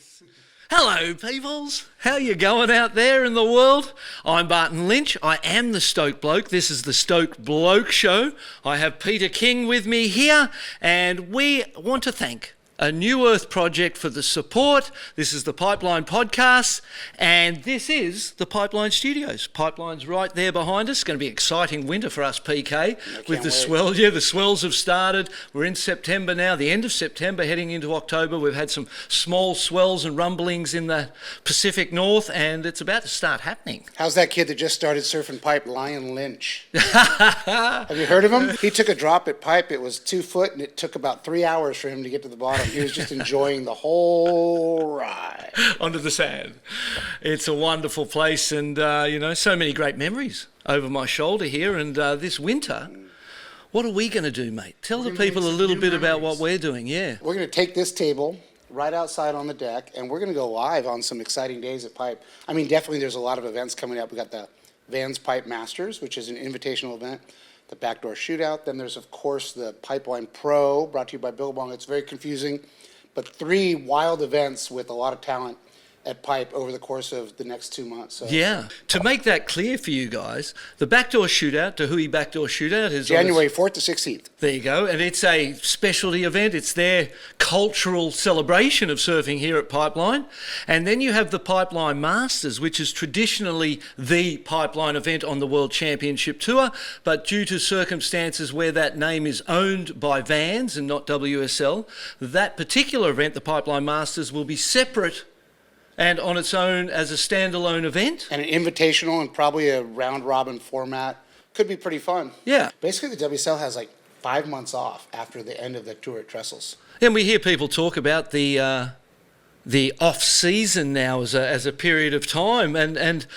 boys. Hello, peoples. How you going out there in the world? I'm Barton Lynch. I am the Stoked Bloke. This is the Stoked Bloke Show. I have Peter King with me here, and we want to thank a New Earth project for the support. This is the Pipeline Podcast, and this is the Pipeline Studios. Pipeline's right there behind us. It's going to be an exciting winter for us, PK, with the swells. Yeah, the swells have started. We're in September now, the end of September, heading into October. We've had some small swells and rumblings in the Pacific North, and it's about to start happening. How's that kid that just started surfing pipe, Lion Lynch? Have you heard of him? He took a drop at pipe. It was 2 foot, and it took about 3 hours for him to get to the bottom. He was just enjoying the whole ride. Onto the sand. It's a wonderful place, and, so many great memories over my shoulder here. And this winter, what are we going to do, mate? Tell the people a little bit about what we're doing, yeah. We're going to take this table right outside on the deck, and we're going to go live on some exciting days at Pipe. I mean, definitely there's a lot of events coming up. We got the Vans Pipe Masters, which is an invitational event, the Backdoor Shootout. Then there's, of course, the Pipeline Pro, brought to you by Billabong. It's very confusing, but 3 wild events with a lot of talent at Pipe over the course of the next 2 months. So. Yeah. To make that clear for you guys, the Backdoor Shootout, Tahiti Backdoor Shootout is January 4th to 16th. There you go. And it's a specialty event. It's their cultural celebration of surfing here at Pipeline. And then you have the Pipeline Masters, which is traditionally the Pipeline event on the World Championship Tour. But due to circumstances where that name is owned by Vans and not WSL, that particular event, the Pipeline Masters, will be separate and on its own as a standalone event. And an invitational and probably a round-robin format. Could be pretty fun. Yeah. Basically, the WSL has like 5 months off after the end of the tour at Trestles. And we hear people talk about the off-season now as a period of time, and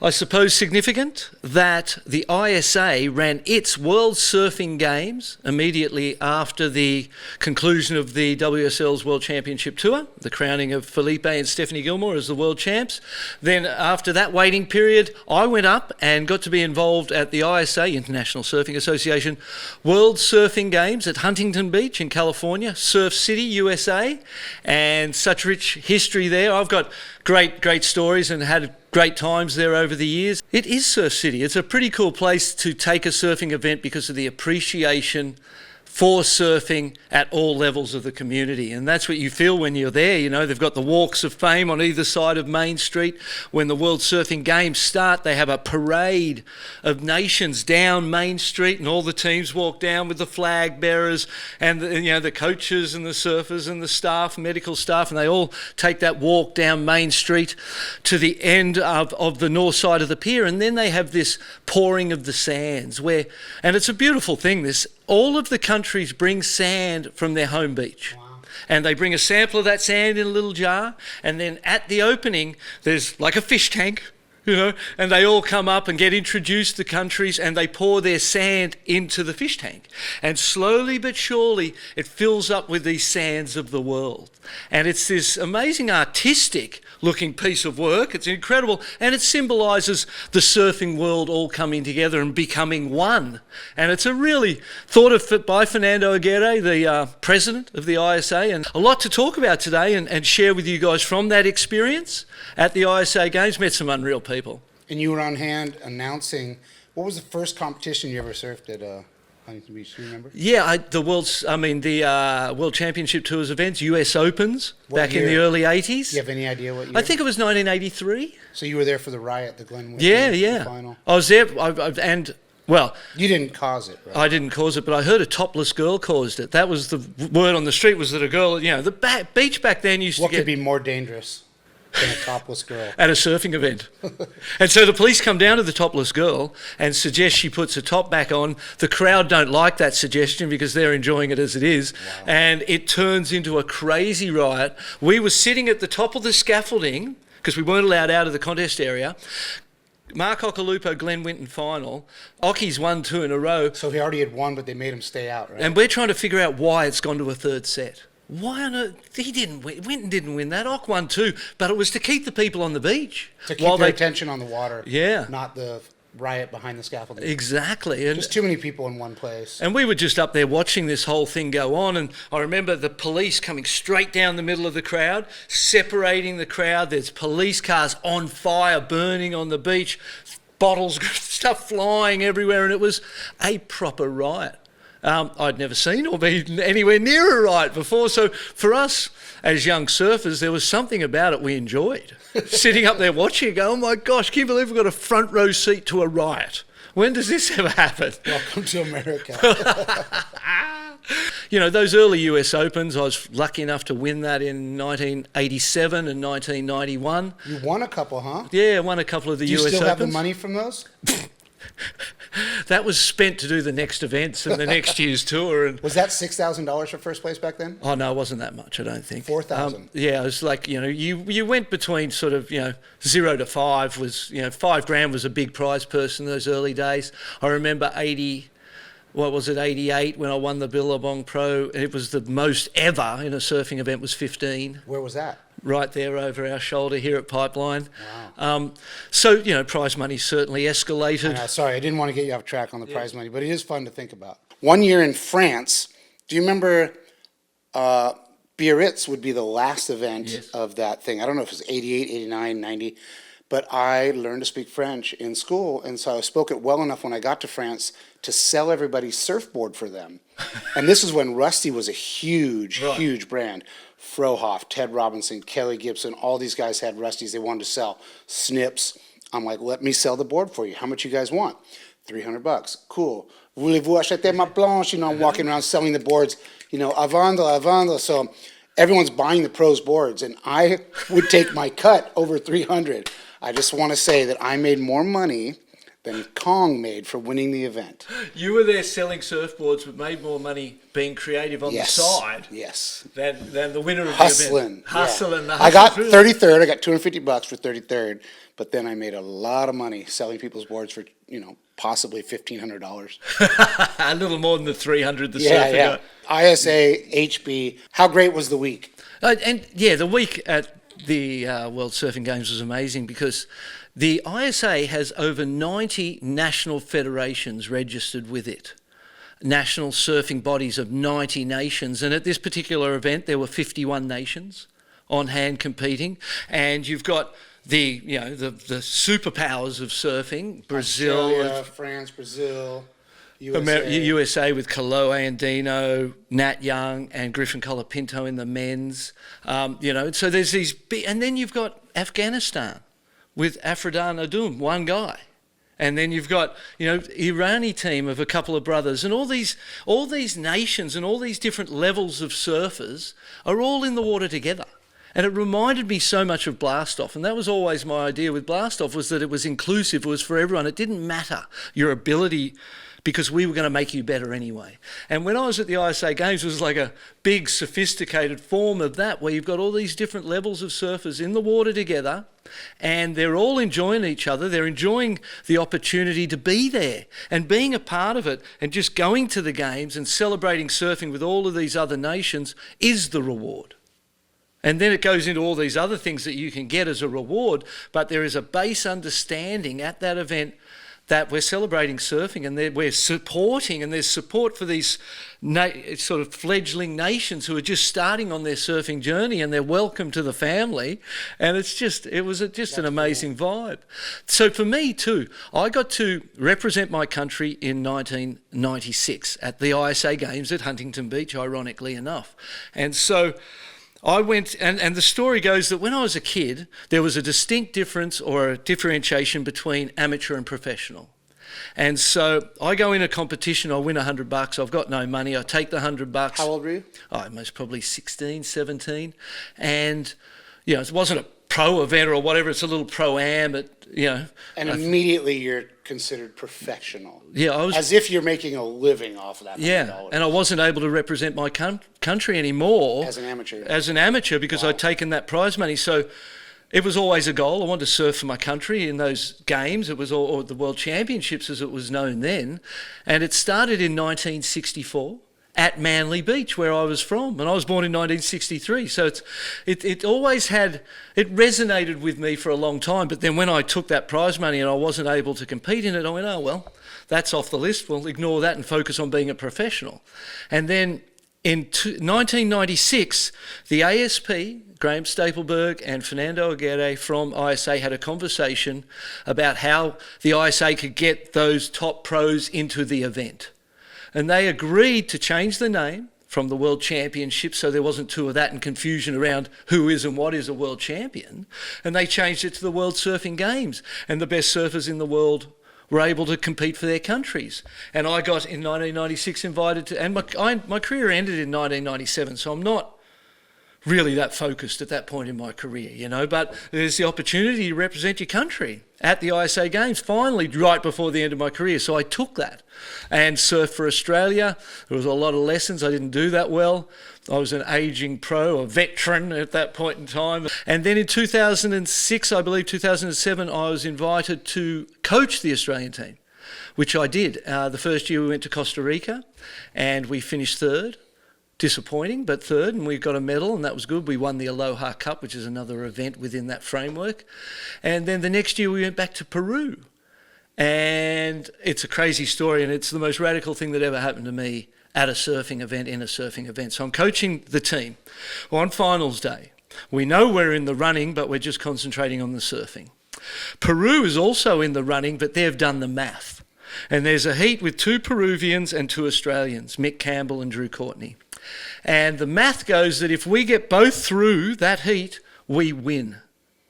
I suppose significant that the ISA ran its World Surfing Games immediately after the conclusion of the WSL's World Championship Tour, the crowning of Felipe and Stephanie Gilmore as the world champs. Then after that waiting period, I went up and got to be involved at the ISA, International Surfing Association, World Surfing Games at Huntington Beach in California, Surf City, USA, and such rich history there. I've got great stories and had great times there over the years. It is Surf City. It's a pretty cool place to take a surfing event because of the appreciation for surfing at all levels of the community. And that's what you feel when you're there. You know, they've got the walks of fame on either side of Main Street. When the World Surfing Games start, they have a parade of nations down Main Street, and all the teams walk down with the flag bearers and the coaches and the surfers and the staff, medical staff, and they all take that walk down Main Street to the end of the north side of the pier. And then they have this pouring of the sands and it's a beautiful thing, this. All of the countries bring sand from their home beach. Wow. And they bring a sample of that sand in a little jar. And then at the opening, there's like a fish tank, and they all come up and get introduced to countries, and they pour their sand into the fish tank. And slowly but surely, it fills up with these sands of the world. And it's this amazing artistic looking piece of work. It's incredible. And it symbolises the surfing world all coming together and becoming one. And it's a really thought of by Fernando Aguirre, the president of the ISA, and a lot to talk about today and share with you guys from that experience at the ISA Games. Met some unreal people. And you were on hand announcing, what was the first competition you ever surfed at Huntington Beach, do you remember? Yeah, the World Championship Tours events, US Opens, back in the early 80s. Do you have any idea what year? I think it was 1983. So you were there for the riot, the Glen Whitney final? I was there, well... You didn't cause it, right? I didn't cause it, but I heard a topless girl caused it. That was the word on the street, was that a girl, the beach back then used to get... What could be more dangerous than a topless girl? At a surfing event. And so the police come down to the topless girl and suggest she puts her top back on. The crowd don't like that suggestion because they're enjoying it as it is. Wow. And it turns into a crazy riot. We were sitting at the top of the scaffolding because we weren't allowed out of the contest area. Mark Occhilupo, Glen Winton final. Ocky's won 2 in a row. So he already had won, but they made him stay out, right? And we're trying to figure out why it's gone to a third set. Why on earth? He didn't win. Winton didn't win that. Ock won 2, but it was to keep the people on the beach. To keep their attention on the water. Yeah. Not the riot behind the scaffolding. Exactly. And Just too many people in one place. And we were just up there watching this whole thing go on, and I remember the police coming straight down the middle of the crowd, separating the crowd. There's police cars on fire, burning on the beach, bottles, stuff flying everywhere, and it was a proper riot. I'd never seen or been anywhere near a riot before, so for us as young surfers, there was something about it we enjoyed. Sitting up there watching, going, oh my gosh, can you believe we've got a front row seat to a riot? When does this ever happen? Welcome to America. You know, those early US Opens, I was lucky enough to win that in 1987 and 1991. You won a couple, huh? Yeah, I won a couple of the Do you US Opens. still have the money from those? That was spent to do the next events and the next year's tour. And Was that $6,000 for first place back then? oh no, it wasn't that much, I don't think. 4,000. Yeah, it was like, you know, you went between sort of, you know, 0 to 5 was, you know, $5,000 was a big prize purse in those early days. I remember 88 when I won the Billabong Pro. It was the most ever in a surfing event was 15. Where was that? Right there over our shoulder here at Pipeline. Wow. So, you know, prize money certainly escalated. Sorry, I didn't want to get you off track on the prize money, but it is fun to think about. One year in France, do you remember Biarritz would be the last event of that thing? I don't know if it was 88, 89, 90, but I learned to speak French in school, and so I spoke it well enough when I got to France to sell everybody's surfboard for them. And this is when Rusty was a huge, huge brand. Frohoff, Ted Robinson, Kelly Gibson, all these guys had Rusties they wanted to sell. Snips. I'm like, let me sell the board for you. How much you guys want? $300. Cool. Voulez-vous acheter ma planche? You know, I'm walking around selling the boards, you know, à vendre. So everyone's buying the pros boards, and I would take my cut over 300. I just want to say that I made more money than Kong made for winning the event. You were there selling surfboards, but made more money being creative on the side than the winner of the event. Hustling. I got 33rd. I got $250 for 33rd, but then I made a lot of money selling people's boards for, you know, possibly $1,500. A little more than the 300 the surfer got. ISA, HB. How great was the week? And yeah, the week at the World Surfing Games was amazing because the ISA has over 90 national federations registered with it. National surfing bodies of 90 nations. And at this particular event, there were 51 nations on hand competing. And you've got the, you know, the superpowers of surfing, Brazil, Australia, France, Brazil, USA. USA with Kaloa Andino, Nat Young, and Griffin Colapinto in the men's. You know, so there's these big, and then you've got Afghanistan with Afrodan Adum, one guy. And then you've got, you know, Irani team of a couple of brothers, and all these nations and all these different levels of surfers are all in the water together. And it reminded me so much of Blast-Off, and that was always my idea with Blast-Off, was that it was inclusive, it was for everyone. It didn't matter your ability, because we were going to make you better anyway. And when I was at the ISA Games, it was like a big, sophisticated form of that, where you've got all these different levels of surfers in the water together, and they're all enjoying each other. They're enjoying the opportunity to be there and being a part of it, and just going to the games and celebrating surfing with all of these other nations is the reward. And then it goes into all these other things that you can get as a reward, but there is a base understanding at that event that we're celebrating surfing, and we're supporting, and there's support for these sort of fledgling nations who are just starting on their surfing journey, and they're welcome to the family. And it was just an amazing vibe. So for me too, I got to represent my country in 1996 at the ISA Games at Huntington Beach, ironically enough. And so I went, and the story goes that when I was a kid, there was a distinct difference or a differentiation between amateur and professional. And so I go in a competition, I win $100, I've got no money, I take the $100. How old were you? Oh, most probably 16, 17. And, you know, it wasn't a pro event or whatever, it's a little pro-am, you know. And immediately you're considered professional. Yeah, I was. As if you're making a living off of that $100. Yeah, and I wasn't able to represent my country anymore. As an amateur. As an amateur, because I'd taken that prize money. So it was always a goal. I wanted to surf for my country in those games. It was or the World Championships as it was known then. And it started in 1964 at Manly Beach, where I was from, and I was born in 1963. So it always had, it resonated with me for a long time. But then when I took that prize money and I wasn't able to compete in it, I went, oh well, that's off the list. We'll ignore that and focus on being a professional. And then in 1996, the ASP, Graham Stapleberg and Fernando Aguirre from ISA had a conversation about how the ISA could get those top pros into the event. And they agreed to change the name from the World Championship so there wasn't two of that and confusion around who is and what is a world champion. And they changed it to the World Surfing Games. And the best surfers in the world were able to compete for their countries. And I got, in 1996, invited to... And my career ended in 1997, so I'm not really that focused at that point in my career, you know. But there's the opportunity to represent your country at the ISA Games, finally, right before the end of my career. So I took that and surfed for Australia. There was a lot of lessons. I didn't do that well. I was an ageing pro, a veteran at that point in time. And then in 2006, I believe 2007, I was invited to coach the Australian team, which I did. The first year we went to Costa Rica and we finished third. Disappointing, but third, and we got a medal, and that was good. We won the Aloha Cup, which is another event within that framework. And then the next year we went back to Peru. And it's a crazy story, and it's the most radical thing that ever happened to me at a surfing event, in a surfing event. So I'm coaching the team on finals day. We know we're in the running, but we're just concentrating on the surfing. Peru is also in the running, but they've done the math. And there's a heat with 2 Peruvians and 2 Australians, Mick Campbell and Drew Courtney. And the math goes that if we get both through that heat, we win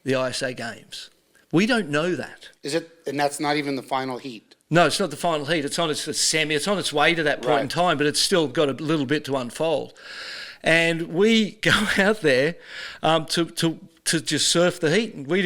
the ISA Games. We don't know that. Is it, and that's not even the final heat? No, it's not the final heat. It's on its semi. It's on its way to that point in time, but it's still got a little bit to unfold. And we go out there to just surf the heat. And we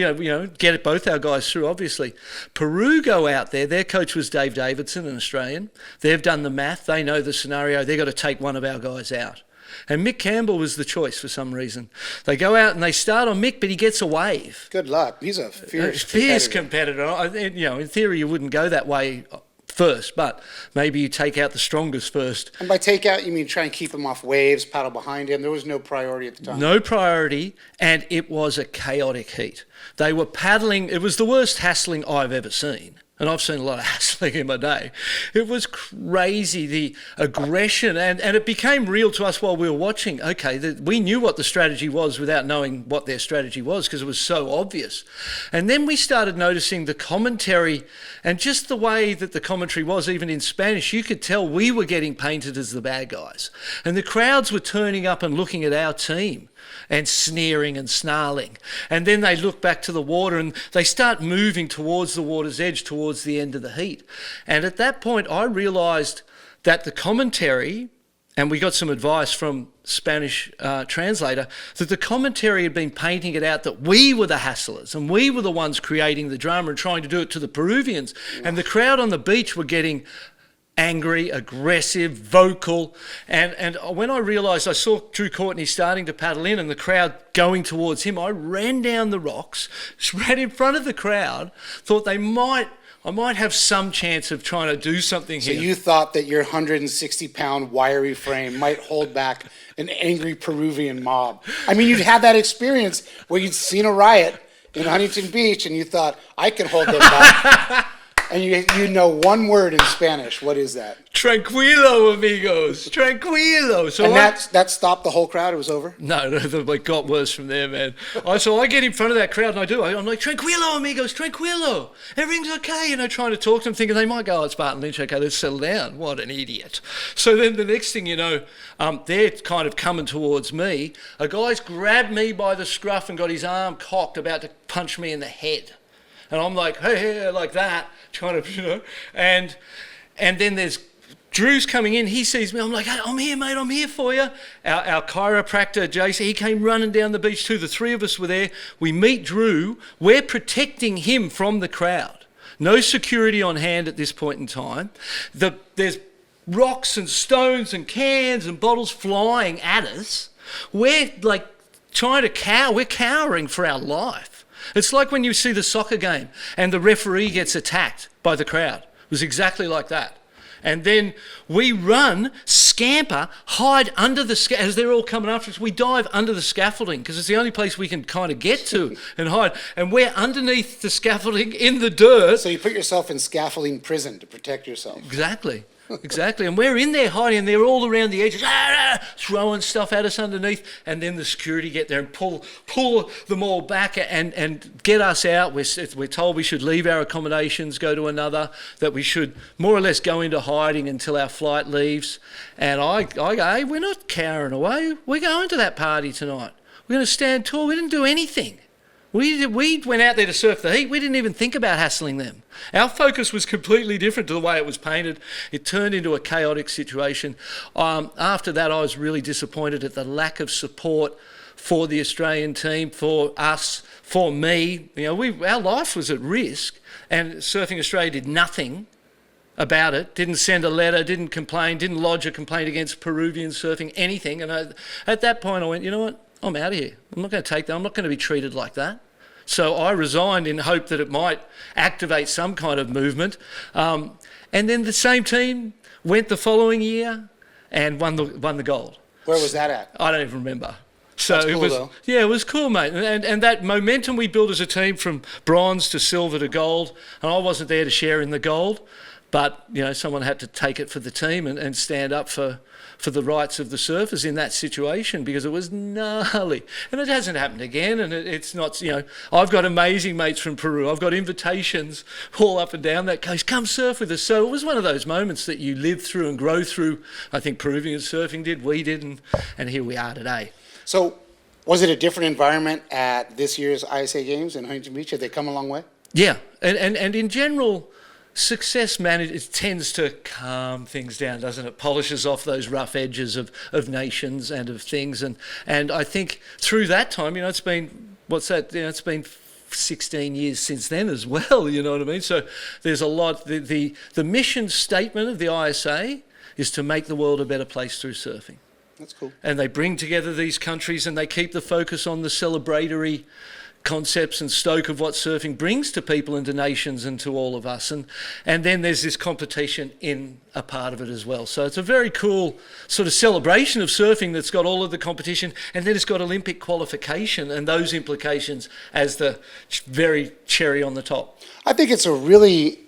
get both our guys through, obviously. Peru go out there. Their coach was Dave Davidson, an Australian. They've done the math. They know the scenario. They've got to take one of our guys out. And Mick Campbell was the choice for some reason. They go out and they start on Mick, but he gets a wave. Good luck. He's a fierce competitor. In theory, you wouldn't go that way first, but maybe you take out the strongest first. And by take out, you mean try and keep him off waves, paddle behind him. There was no priority at the time. No priority, and it was a chaotic heat. They were paddling. It was the worst hassling I've ever seen. And I've seen a lot of hassling in my day. It was crazy, the aggression, and it became real to us while we were watching. Okay, we knew what the strategy was without knowing what their strategy was because it was so obvious. And then we started noticing the commentary and just the way that the commentary was, even in Spanish, you could tell we were getting painted as the bad guys. And the crowds were turning up and looking at our team and sneering and snarling. And then they look back to the water and they start moving towards the water's edge towards the end of the heat. And at that point, I realised that the commentary, and we got some advice from Spanish translator, that the commentary had been painting it out that we were the hasslers and we were the ones creating the drama and trying to do it to the Peruvians. And the crowd on the beach were getting angry, aggressive, vocal. And when I realised, I saw Drew Courtney starting to paddle in and the crowd going towards him, I ran down the rocks, ran in front of the crowd, thought I might have some chance of trying to do something here. So you thought that your 160-pound wiry frame might hold back an angry Peruvian mob. I mean, you'd had that experience where you'd seen a riot in Huntington Beach and you thought, I can hold them back. And you know one word in Spanish. What is that? Tranquilo, amigos. Tranquilo. So and that stopped the whole crowd? It was over? No, it got worse from there, man. So I get in front of that crowd and I'm like, Tranquilo, amigos, tranquilo. Everything's okay. Trying to talk to them, thinking they might go, oh, it's Barton Lynch. Okay, let's settle down. What an idiot. So then the next thing you know, they're kind of coming towards me. A guy's grabbed me by the scruff and got his arm cocked, about to punch me in the head. And I'm like, hey, like that, kind of, and then there's Drew's coming in. He sees me. I'm like, hey, I'm here, mate. I'm here for you. Our chiropractor, Jason, he came running down the beach too. The 3 of us were there. We meet Drew. We're protecting him from the crowd. No security on hand at this point in time. There's rocks and stones and cans and bottles flying at us. We're like trying to we're cowering for our life. It's like when you see the soccer game and the referee gets attacked by the crowd. It was exactly like that. And then we run, scamper, hide under the as they're all coming after us. We dive under the scaffolding because it's the only place we can kind of get to and hide. And we're underneath the scaffolding in the dirt. So you put yourself in scaffolding prison to protect yourself. Exactly. Exactly. And we're in there hiding, and they're all around the edges, throwing stuff at us underneath. And then the security get there and pull them all back and get us out. We're told we should leave our accommodations, go to another, that we should more or less go into hiding until our flight leaves. And I go, hey, we're not cowering away. We're going to that party tonight. We're going to stand tall. We didn't do anything. We went out there to surf the heat. We didn't even think about hassling them. Our focus was completely different to the way it was painted. It turned into a chaotic situation. After that, I was really disappointed at the lack of support for the Australian team, for us, for me. You know, our life was at risk, and Surfing Australia did nothing about it, didn't send a letter, didn't complain, didn't lodge a complaint against Peruvian surfing, anything. And at that point, I went, you know what? I'm out of here. I'm not going to take that. I'm not going to be treated like that. So I resigned in hope that it might activate some kind of movement. And then the same team went the following year and won the gold. Where was that at? I don't even remember. So That's cool, it was, though. yeah, it was cool, mate. And that momentum we built as a team from bronze to silver to gold, and I wasn't there to share in the gold, but you know, someone had to take it for the team and stand up for the rights of the surfers in that situation, because it was gnarly. And it hasn't happened again, and it's not, you know, I've got amazing mates from Peru. I've got invitations all up and down that coast, come surf with us. So it was one of those moments that you live through and grow through. I think Peruvian surfing did, we did, and here we are today. So was it a different environment at this year's ISA Games in Huntington Beach? Have they come a long way? Yeah, and in general, success it tends to calm things down, doesn't it? Polishes off those rough edges of nations and of things. And I think through that time, you know, it's been, it's been 16 years since then as well, you know what I mean? So there's a lot, the mission statement of the ISA is to make the world a better place through surfing. That's cool. And they bring together these countries and they keep the focus on the celebratory concepts and stoke of what surfing brings to people and to nations and to all of us. And then there's this competition in a part of it as well. So it's a very cool sort of celebration of surfing that's got all of the competition, and then it's got Olympic qualification and those implications as the very cherry on the top. I think it's a really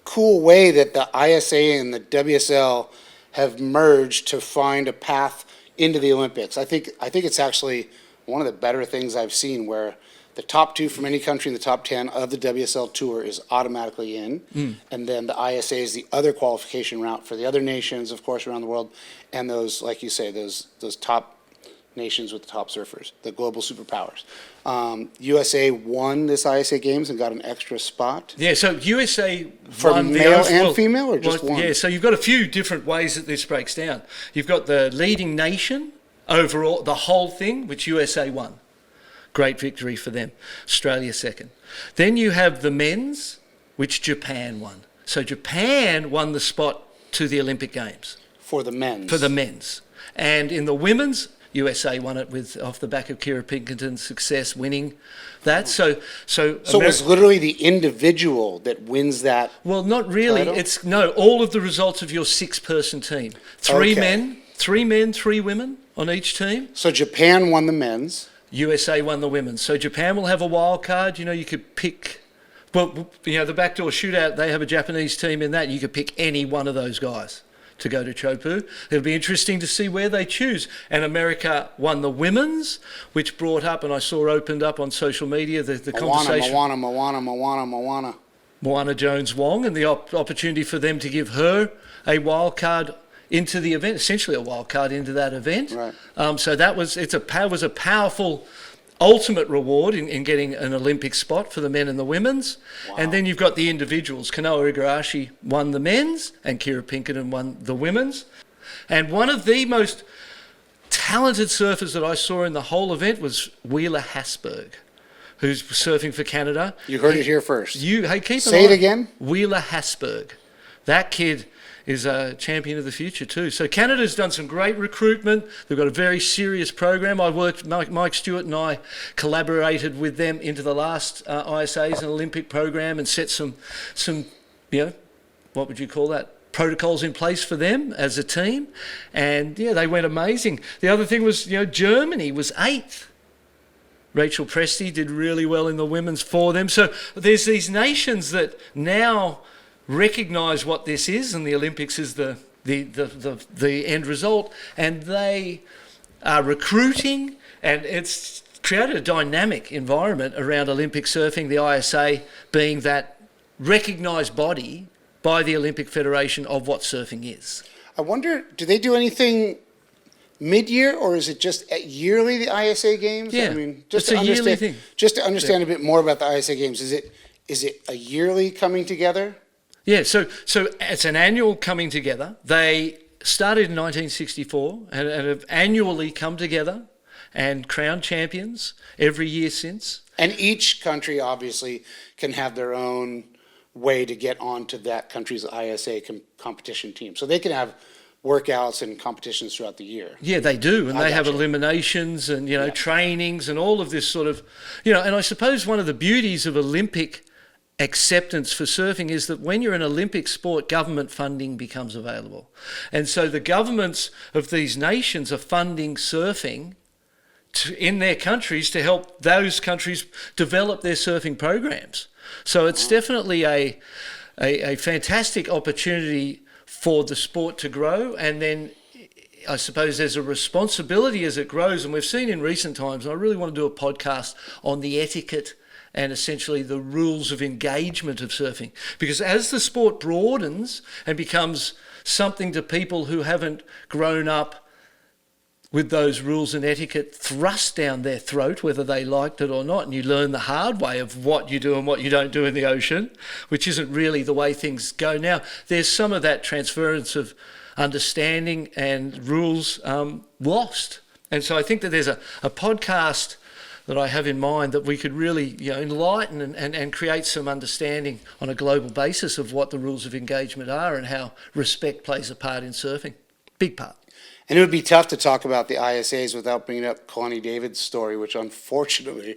cool way that the ISA and the WSL have merged to find a path into the Olympics. I think it's actually one of the better things I've seen, where the top two from any country in the top 10 of the WSL Tour is automatically in. And then the ISA is the other qualification route for the other nations, of course, around the world. And those, like you say, those top nations with the top surfers, the global superpowers. USA won this ISA Games and got an extra spot. Yeah, so USA For won male the and female, or just one? Yeah, so you've got a few different ways that this breaks down. You've got the leading nation overall, the whole thing, which USA won. Great victory for them. Australia second. Then you have the men's, which Japan won. So Japan won the spot to the Olympic Games. For the men's. For the men's. And in the women's, USA won it off the back of Kira Pinkerton's success winning that. So it was literally the individual that wins that. Well, not really. Title? All of the results of your 6-person team. Three men, 3 women on each team. So Japan won the men's. USA won the women's. So Japan will have a wild card. You know, you could pick, well, you know, the backdoor shootout, they have a Japanese team in that. You could pick any one of those guys to go to Teahupoo. It'll be interesting to see where they choose. And America won the women's, which brought up, and I saw opened up on social media, the conversation. Moana Jones-Wong, and the opportunity for them to give her a wild card into the event, essentially a wild card into that event. Right. So that was a powerful ultimate reward in getting an Olympic spot for the men and the women's. Wow. And then you've got the individuals. Kanoa Igarashi won the men's and Kira Pinkerton won the women's. And one of the most talented surfers that I saw in the whole event was Wheeler Hasberg, who's surfing for Canada. You heard it here first. Say it again. Wheeler Hasberg. That kid is a champion of the future too. So Canada's done some great recruitment. They've got a very serious program. Mike Stewart and I collaborated with them into the last ISA's and Olympic program and set some, you know, what would you call that? protocols in place for them as a team, and yeah, they went amazing. The other thing was, Germany was 8th. Rachel Presti did really well in the women's for them. So there's these nations that now recognise what this is, and the Olympics is the end result, and they are recruiting, and it's created a dynamic environment around Olympic surfing, the ISA being that recognised body by the Olympic Federation of what surfing is. I wonder, do they do anything mid-year, or is it just yearly, the ISA Games? Yeah, I mean, just it's to a yearly understand, thing. just to understand a bit more about the ISA Games, is it a yearly coming together? Yeah, so it's an annual coming together. They started in 1964 and have annually come together and crowned champions every year since. And each country obviously can have their own way to get onto that country's ISA competition team. So they can have workouts and competitions throughout the year. Yeah, they do, and I they have gotcha. eliminations and Yeah. trainings and all of this sort of and I suppose one of the beauties of Olympic acceptance for surfing is that when you're an Olympic sport, government funding becomes available, and so the governments of these nations are funding surfing in their countries to help those countries develop their surfing programs. So it's definitely a fantastic opportunity for the sport to grow, and then I suppose there's a responsibility as it grows, and we've seen in recent times, and I really want to do a podcast on the etiquette and essentially the rules of engagement of surfing, because as the sport broadens and becomes something to people who haven't grown up with those rules and etiquette thrust down their throat, whether they liked it or not, and you learn the hard way of what you do and what you don't do in the ocean, which isn't really the way things go now. There's some of that transference of understanding and rules lost. And so I think that there's a podcast that I have in mind that we could really enlighten and create some understanding on a global basis of what the rules of engagement are and how respect plays a part in surfing. Big part. And it would be tough to talk about the ISAs without bringing up Kalani David's story, which unfortunately,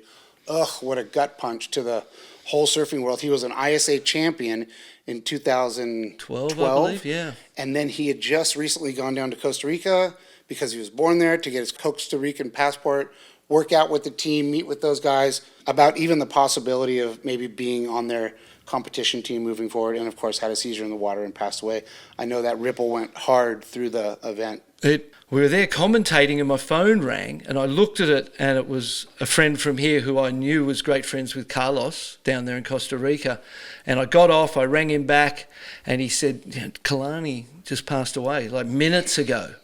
what a gut punch to the whole surfing world. He was an ISA champion in 2012. 12, I believe, yeah. And then he had just recently gone down to Costa Rica because he was born there to get his Costa Rican passport, work out with the team, meet with those guys about even the possibility of maybe being on their competition team moving forward, and of course had a seizure in the water and passed away. I know that ripple went hard through the event. We were there commentating and my phone rang and I looked at it, and it was a friend from here who I knew was great friends with Carlos down there in Costa Rica. And I got off, I rang him back, and he said, Kalani just passed away like minutes ago.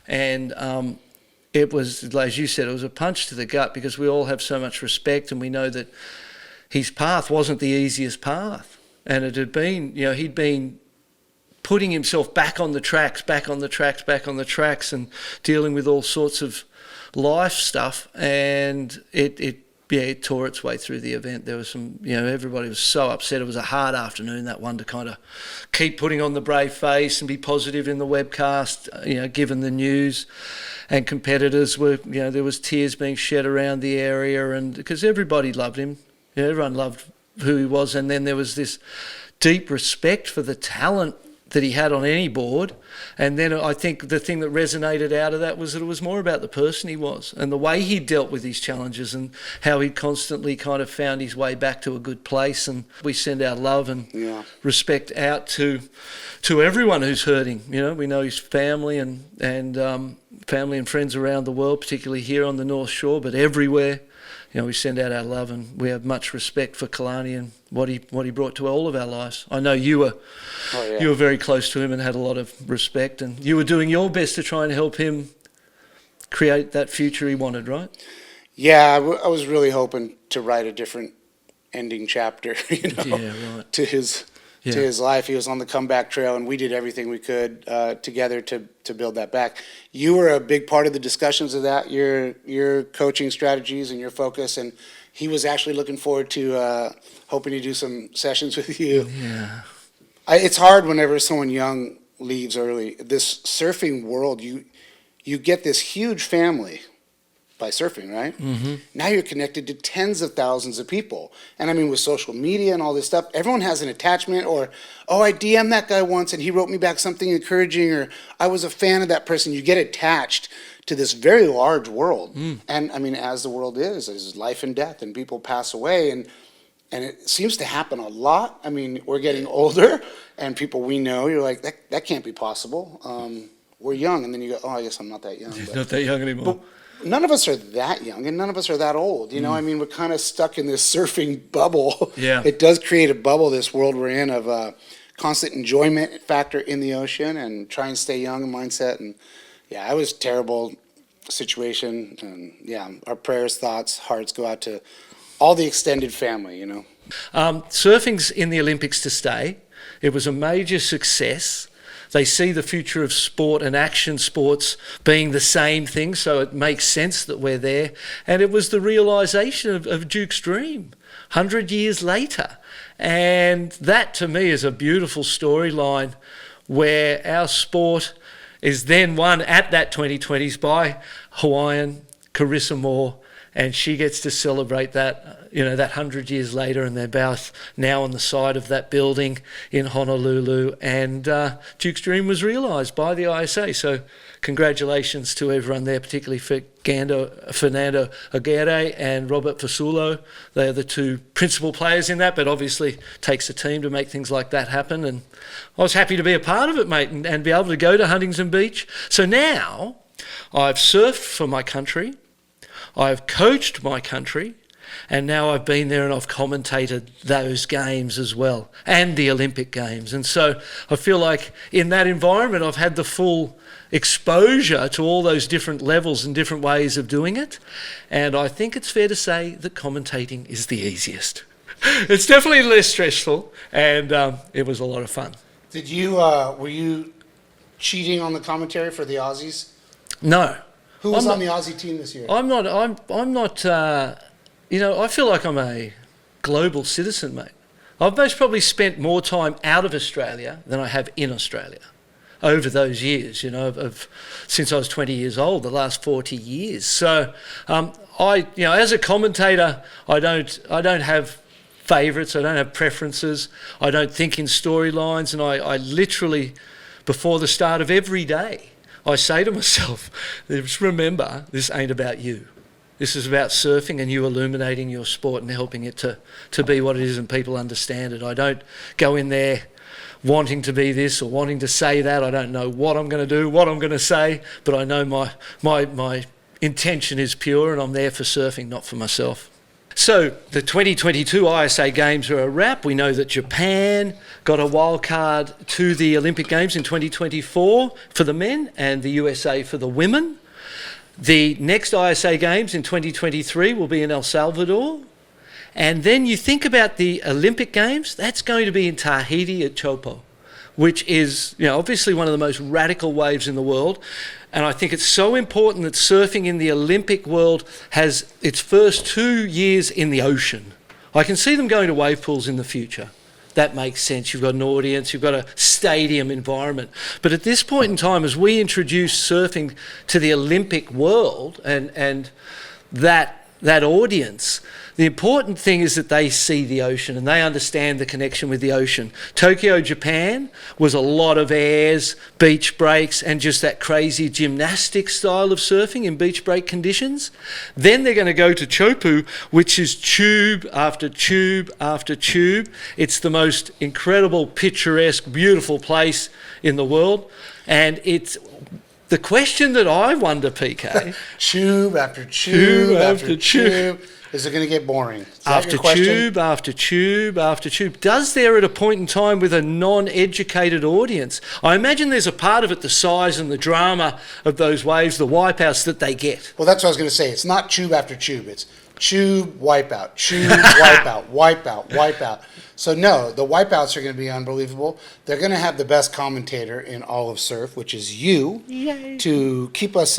And it was, as you said, it was a punch to the gut, because we all have so much respect and we know that his path wasn't the easiest path. And it had been, he'd been putting himself back on the tracks, and dealing with all sorts of life stuff. And it tore its way through the event. There was some, everybody was so upset. It was a hard afternoon, that one, to kind of keep putting on the brave face and be positive in the webcast, given the news. And competitors were, there was tears being shed around the area, and because everybody loved him. Everyone loved who he was. And then there was this deep respect for the talent that he had on any board. And then I think the thing that resonated out of that was that it was more about the person he was and the way he dealt with these challenges and how he constantly kind of found his way back to a good place. And we send our love and respect out to everyone who's hurting. We know his family and family and friends around the world, particularly here on the North Shore, but everywhere. We send out our love, and we have much respect for Kalani and what he brought to all of our lives. I know you were very close to him and had a lot of respect, and you were doing your best to try and help him create that future he wanted, right? Yeah, I was really hoping to write a different ending chapter, to his life. He was on the comeback trail, and we did everything we could together to build that back. You were a big part of the discussions of that, your coaching strategies and your focus, and he was actually looking forward to hoping to do some sessions with you. Yeah. It's hard whenever someone young leaves early. This surfing world, you get this huge family, by surfing, right? Mm-hmm. Now you're connected to tens of thousands of people. And I mean, with social media and all this stuff, everyone has an attachment, or, oh, I DM'd that guy once and he wrote me back something encouraging, or I was a fan of that person. You get attached to this very large world. And I mean, as the world is life and death, and people pass away, and it seems to happen a lot. I mean, we're getting older, and people we know, you're like, that can't be possible. We're young, and then you go, oh, I guess I'm not that young. Not that young anymore. But none of us are that young, and none of us are that old. You know, I mean, we're kind of stuck in this surfing bubble. Yeah. It does create a bubble, this world we're in, of constant enjoyment factor in the ocean, and try and stay young mindset. And yeah, it was a terrible situation. And yeah, our prayers, thoughts, hearts go out to all the extended family, you know. Surfing's in the Olympics to stay. It was a major success. They see the future of sport and action sports being the same thing, so it makes sense that we're there. And it was the realisation of Duke's dream 100 years later. And that, to me, is a beautiful storyline where our sport is then won at that 2020s by Hawaiian Carissa Moore, and she gets to celebrate that, you know, that 100 years later, and they're both now on the side of that building in Honolulu, and Duke's dream was realised by the ISA. So congratulations to everyone there, particularly for Fernando Aguirre and Robert Fasulo. They are the two principal players in that, but obviously takes a team to make things like that happen. And I was happy to be a part of it, mate, and be able to go to Huntington Beach. So now I've surfed for my country, I've coached my country, and now I've been there and I've commentated those games as well, and the Olympic Games. And so I feel like in that environment I've had the full exposure to all those different levels and different ways of doing it. And I think it's fair to say that commentating is the easiest. It's definitely less stressful, and it was a lot of fun. Did you, were you cheating on the commentary for the Aussies? No. Who was on the Aussie team this year? I'm not, you know, I feel like I'm a global citizen, mate. I've most probably spent more time out of Australia than I have in Australia over those years, you know, since I was 20 years old, the last 40 years. So you know, as a commentator, I don't have favourites, I don't have preferences, I don't think in storylines, and I literally, before the start of every day, I say to myself, just remember, this ain't about you. This is about surfing and you illuminating your sport and helping it to be what it is and people understand it. I don't go in there wanting to be this or wanting to say that. I don't know what I'm going to do, what I'm going to say, but I know my intention is pure, and I'm there for surfing, not for myself. So the 2022 ISA Games are a wrap. We know that Japan got a wild card to the Olympic Games in 2024 for the men, and the USA for the women. The next ISA Games in 2023 will be in El Salvador. And then you think about the Olympic Games, that's going to be in Tahiti at Teahupoo, which is, you know, obviously one of the most radical waves in the world. And I think it's so important that surfing in the Olympic world has its first 2 years in the ocean. I can see them going to wave pools in the future. That makes sense. You've got an audience, you've got a stadium environment. But at this point in time, as we introduce surfing to the Olympic world and that audience, the important thing is that they see the ocean and they understand the connection with the ocean. Tokyo, Japan was a lot of airs, beach breaks, and just that crazy gymnastic style of surfing in beach break conditions. Then they're going to go to Teahupoo, which is tube after tube after tube. It's the most incredible, picturesque, beautiful place in the world. And it's the question that I wonder, PK. Tube after tube after tube. Is it going to get boring? After tube after tube after tube. Does there at a point in time with a non-educated audience? I imagine there's a part of it, the size and the drama of those waves, the wipeouts that they get. Well, that's what I was going to say. It's not tube after tube. It's tube, wipeout, tube, wipeout, wipeout, wipeout. So no, the wipeouts are going to be unbelievable. They're going to have the best commentator in all of surf, which is you, to keep us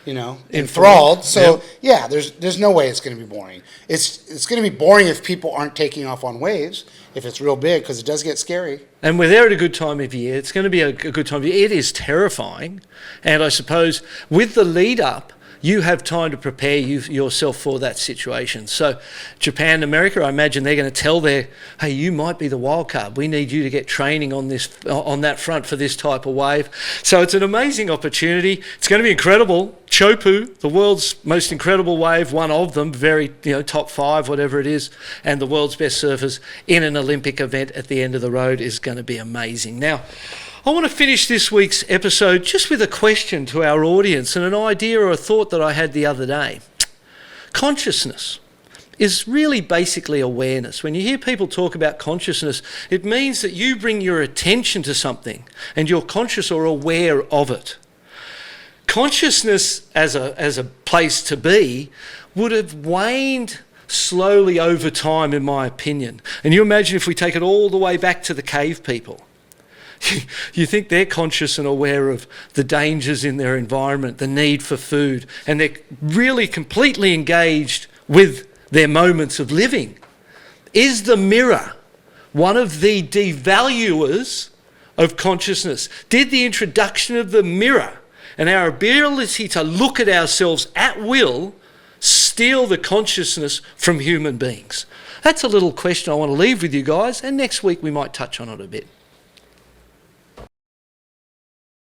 enthralled. So yeah, there's no way it's going to be boring. It's going to be boring if people aren't taking off on waves, if it's real big, because it does get scary. And we're there at a good time of year. It's going to be a good time of year. It is terrifying. And I suppose with the lead up, you have time to prepare yourself for that situation. So Japan and America, I imagine they're going to tell hey, you might be the wild card. We need you to get training on that front for this type of wave. So it's an amazing opportunity. It's going to be incredible. Teahupoo, the world's most incredible wave, one of them, very, top 5, whatever it is, and the world's best surfers in an Olympic event at the end of the road is going to be amazing. Now, I want to finish this week's episode just with a question to our audience and an idea or a thought that I had the other day. Consciousness is really basically awareness. When you hear people talk about consciousness, it means that you bring your attention to something and you're conscious or aware of it. Consciousness as a place to be would have waned slowly over time, in my opinion. And you imagine if we take it all the way back to the cave people. You think they're conscious and aware of the dangers in their environment, the need for food, and they're really completely engaged with their moments of living. Is the mirror one of the devaluers of consciousness? Did the introduction of the mirror and our ability to look at ourselves at will steal the consciousness from human beings? That's a little question I want to leave with you guys, and next week we might touch on it a bit.